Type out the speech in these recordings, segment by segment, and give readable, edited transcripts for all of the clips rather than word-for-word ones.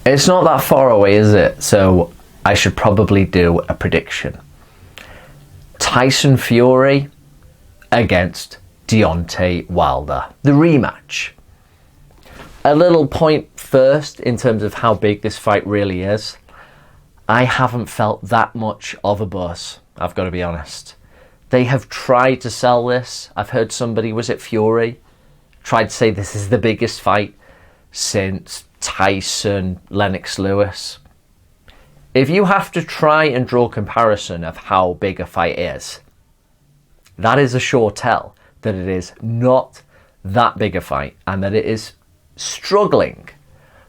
It's not that far away, is it? So I should probably do a prediction. Tyson Fury against Deontay Wilder. The rematch. A little point first in terms of how big this fight really is. I haven't felt that much of a buzz, I've got to be honest. They have tried to sell this. I've heard somebody, was it Fury, tried to say this is the biggest fight since Tyson, Lennox Lewis. If you have to try and draw a comparison of how big a fight is, that is a sure tell that it is not that big a fight and that it is struggling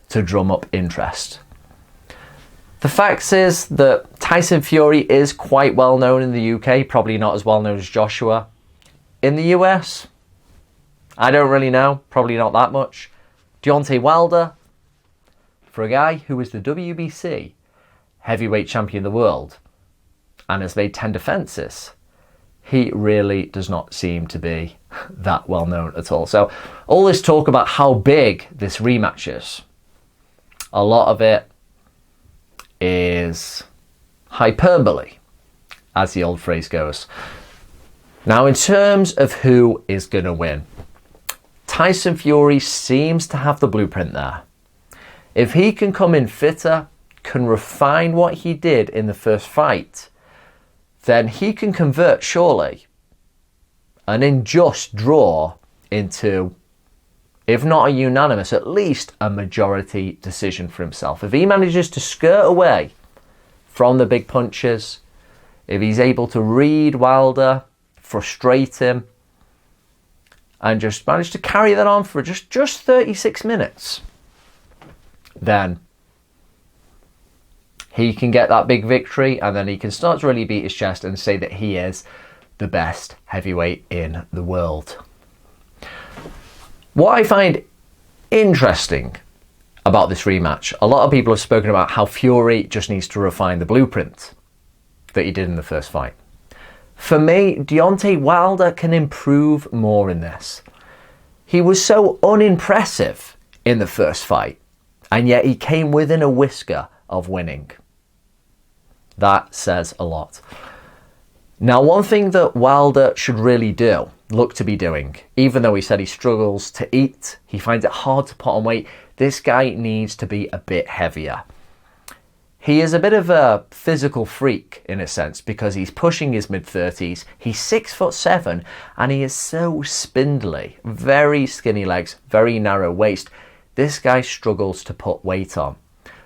to drum up interest. The fact is that Tyson Fury is quite well known in the UK, probably not as well known as Joshua. In the US, I don't really know, probably not that much. Deontay Wilder, for a guy who was the WBC heavyweight champion of the world and has made 10 defences, he really does not seem to be that well known at all. So all this talk about how big this rematch is, a lot of it is hyperbole, as the old phrase goes. Now, in terms of who is going to win, Tyson Fury seems to have the blueprint there. If he can come in fitter, can refine what he did in the first fight, then he can convert, surely, an unjust draw into, if not a unanimous, at least a majority decision for himself. If he manages to skirt away from the big punches, if he's able to read Wilder, frustrate him, and just manage to carry that on for just 36 minutes, then he can get that big victory, and then he can start to really beat his chest and say that he is the best heavyweight in the world. What I find interesting about this rematch, a lot of people have spoken about how Fury just needs to refine the blueprint that he did in the first fight. For me, Deontay Wilder can improve more in this. He was so unimpressive in the first fight, and yet he came within a whisker of winning. That says a lot. Now, one thing that Wilder should really look to be doing, even though he said he struggles to eat, he finds it hard to put on weight, this guy needs to be a bit heavier. He is a bit of a physical freak in a sense because he's pushing his mid-30s, he's 6'7", and he is so spindly, very skinny legs, very narrow waist. This guy struggles to put weight on.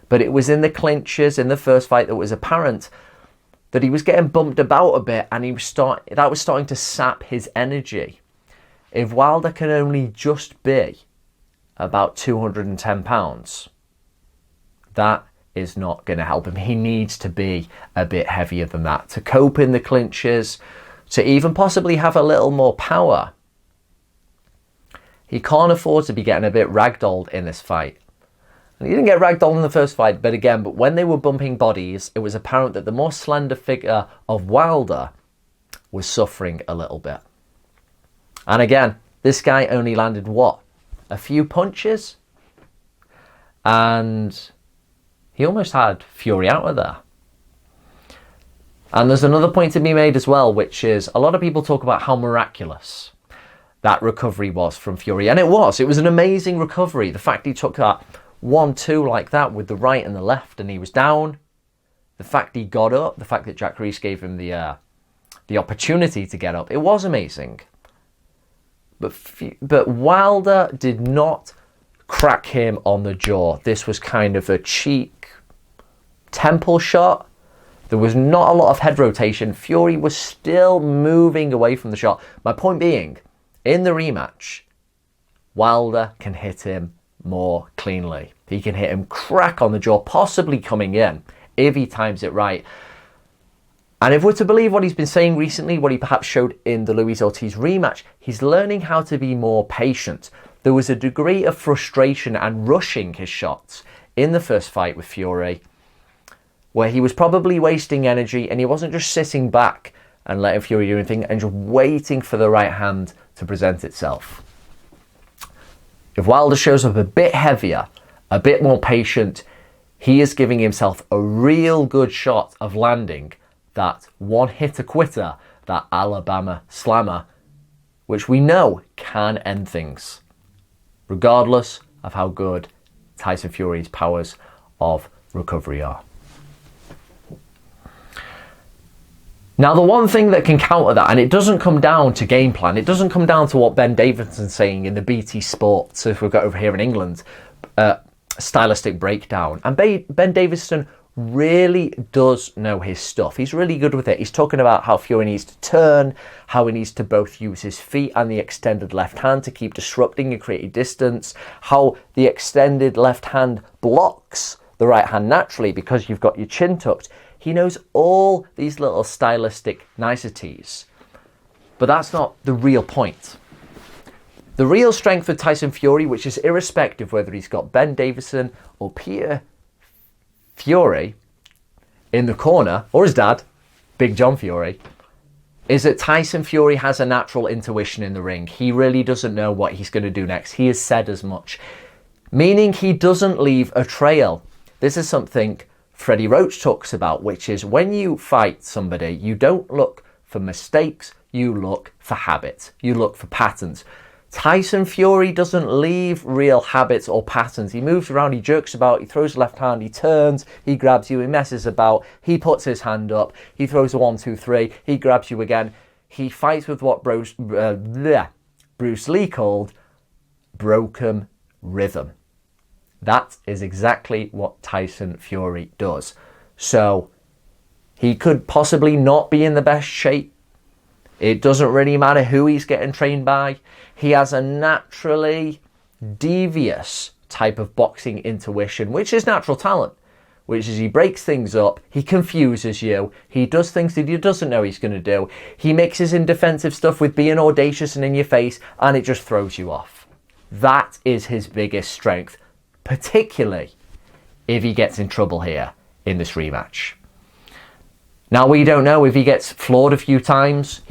But it was in the clinches in the first fight that was apparent that he was getting bumped about a bit, and that was starting to sap his energy. If Wilder can only just be about 210 pounds, that is not going to help him. He needs to be a bit heavier than that to cope in the clinches, to even possibly have a little more power. He can't afford to be getting a bit ragdolled in this fight. And he didn't get ragdolled in the first fight, but when they were bumping bodies, it was apparent that the more slender figure of Wilder was suffering a little bit. And again, this guy only landed what? A few punches? And he almost had Fury out of there. And there's another point to be made as well, which is a lot of people talk about how miraculous that recovery was from Fury. And it was an amazing recovery. The fact he took that 1-2 like that with the right and the left and he was down. The fact he got up, the fact that Jack Reese gave him the opportunity to get up, it was amazing. But Wilder did not crack him on the jaw. This was kind of a cheek temple shot. There was not a lot of head rotation. Fury was still moving away from the shot. My point being, in the rematch, Wilder can hit him more cleanly. He can hit him crack on the jaw, possibly coming in, if he times it right. And if we're to believe what he's been saying recently, what he perhaps showed in the Luis Ortiz rematch, he's learning how to be more patient. There was a degree of frustration and rushing his shots in the first fight with Fury, where he was probably wasting energy and he wasn't just sitting back and letting Fury do anything and just waiting for the right hand to present itself. If Wilder shows up a bit heavier, a bit more patient, he is giving himself a real good shot of landing that one-hitter quitter, that Alabama slammer, which we know can end things, regardless of how good Tyson Fury's powers of recovery are. Now, the one thing that can counter that, and it doesn't come down to game plan, it doesn't come down to what Ben Davison's saying in the BT Sport, so if we've got over here in England, stylistic breakdown. And Ben Davison really does know his stuff. He's really good with it. He's talking about how Fury needs to turn, how he needs to both use his feet and the extended left hand to keep disrupting and creating distance, how the extended left hand blocks the right hand naturally because you've got your chin tucked. He knows all these little stylistic niceties, but that's not the real point. The real strength of Tyson Fury, which is irrespective whether he's got Ben Davison or Peter Fury in the corner, or his dad, Big John Fury, is that Tyson Fury has a natural intuition in the ring. He really doesn't know what he's going to do next. He has said as much, meaning he doesn't leave a trail. This is something Freddie Roach talks about, which is when you fight somebody, you don't look for mistakes, you look for habits, you look for patterns. Tyson Fury doesn't leave real habits or patterns. He moves around, he jerks about, he throws left hand, he turns, he grabs you, he messes about, he puts his hand up, he throws a 1, 2, 3, he grabs you again. He fights with what Bruce Lee called broken rhythm. That is exactly what Tyson Fury does. So he could possibly not be in the best shape. It doesn't really matter who he's getting trained by. He has a naturally devious type of boxing intuition, which is natural talent, which is he breaks things up, he confuses you, he does things that he doesn't know he's going to do, he mixes in defensive stuff with being audacious and in your face, and it just throws you off. That is his biggest strength, particularly if he gets in trouble here in this rematch. Now, we don't know if he gets floored a few times.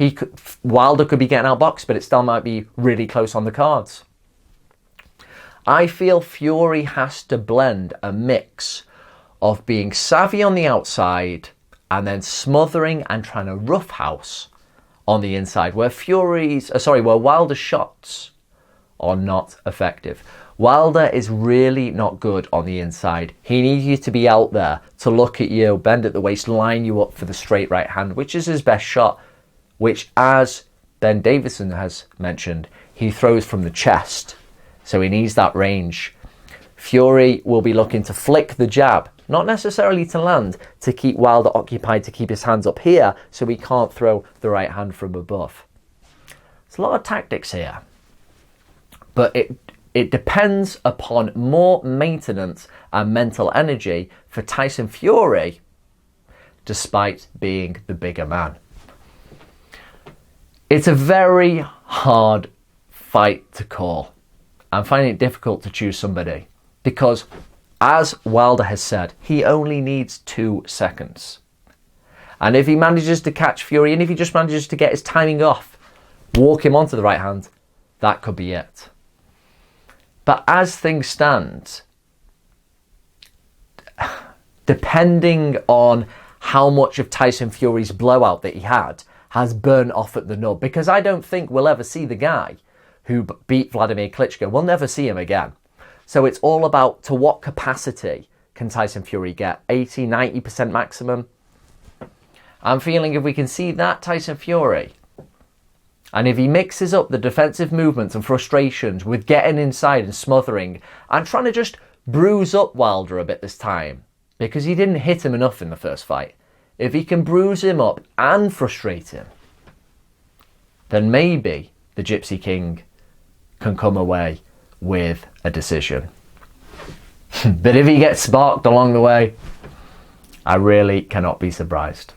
Wilder could be getting outboxed, but it still might be really close on the cards. I feel Fury has to blend a mix of being savvy on the outside and then smothering and trying to roughhouse on the inside, where Wilder's shots are not effective. Wilder is really not good on the inside. He needs you to be out there to look at you, bend at the waist, line you up for the straight right hand, which is his best shot, which, as Ben Davison has mentioned, he throws from the chest. So he needs that range. Fury will be looking to flick the jab, not necessarily to land, to keep Wilder occupied, to keep his hands up here so he can't throw the right hand from above. There's a lot of tactics here, but it depends upon more maintenance and mental energy for Tyson Fury, despite being the bigger man. It's a very hard fight to call. I'm finding it difficult to choose somebody because, as Wilder has said, he only needs 2 seconds. And if he manages to catch Fury, and if he just manages to get his timing off, walk him onto the right hand, that could be it. But as things stand, depending on how much of Tyson Fury's blowout that he had has burned off at the nub, because I don't think we'll ever see the guy who beat Vladimir Klitschko. We'll never see him again. So it's all about to what capacity can Tyson Fury get? 80, 90% maximum? I'm feeling if we can see that Tyson Fury, and if he mixes up the defensive movements and frustrations with getting inside and smothering and trying to just bruise up Wilder a bit this time, because he didn't hit him enough in the first fight. If he can bruise him up and frustrate him, then maybe the Gypsy King can come away with a decision. But if he gets sparked along the way, I really cannot be surprised.